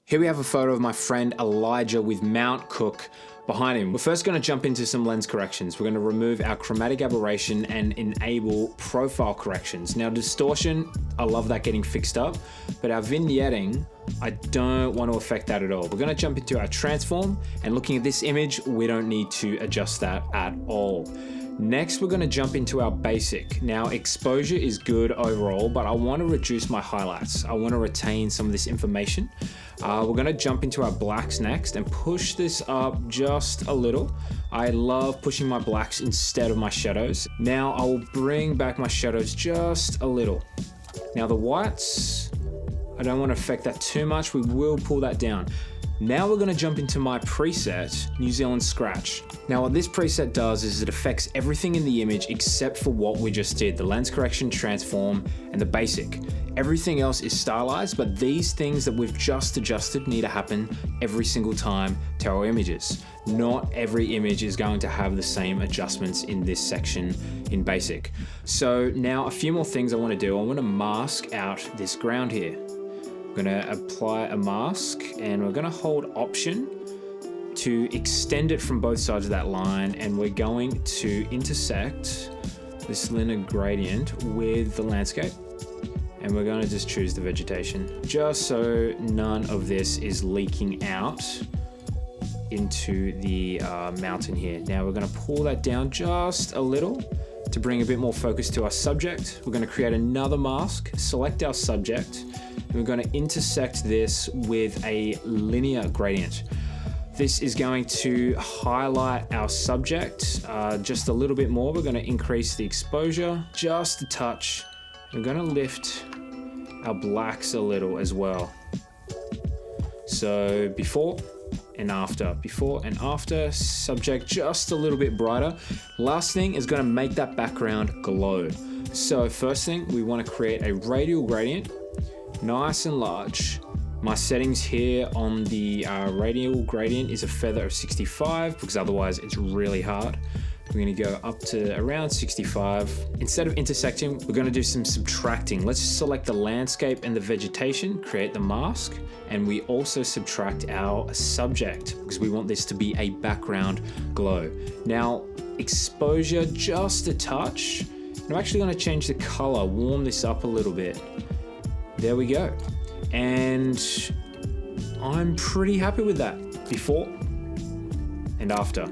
Here we have a photo of my friend Elijah with Mount Cook behind him. We're first going to jump into some lens corrections. We're going to remove our chromatic aberration and enable profile corrections. Now distortion, I love that getting fixed up, but our vignetting, I don't want to affect that at all. We're going to jump into our transform, and looking at this image, we don't need to adjust that at all. Next, we're going to jump into our basic. Now, exposure is good overall, but I want to reduce my highlights. I want to retain some of this information. We're going to jump into our blacks next and push this up just a little. I love pushing my blacks instead of my shadows. Now, I will bring back my shadows just a little. Now, the whites, I don't want to affect that too much. We will pull that down. Now we're going to jump into my preset, New Zealand Scratch. Now what this preset does is it affects everything in the image except for what we just did, the lens correction, transform, and the basic. Everything else is stylized, but these things that we've just adjusted need to happen every single time to our images. Not every image is going to have the same adjustments in this section in basic. So now a few more things I want to do. I want to mask out this ground here. We're going to apply a mask and we're going to hold Option to extend it from both sides of that line, and we're going to intersect this linear gradient with the landscape, and we're going to just choose the vegetation just so none of this is leaking out into the mountain here. Now we're going to pull that down just a little to bring a bit more focus to our subject. We're going to create another mask, select our subject, and we're going to intersect this with a linear gradient. This is going to highlight our subject just a little bit more. We're going to increase the exposure just a touch. We're going to lift our blacks a little as well. So before and after, subject just a little bit brighter. Last thing is going to make that background glow. So first thing, we want to create a radial gradient, nice and large. My settings here on the radial gradient is a feather of 65 because otherwise it's really hard. We're going to go up to around 65. Instead of intersecting, we're going to do some subtracting. Let's select the landscape and the vegetation, create the mask, and we also subtract our subject because we want this to be a background glow. Now, exposure just a touch. I'm actually going to change the color, warm this up a little bit. There we go. And I'm pretty happy with that. Before and after.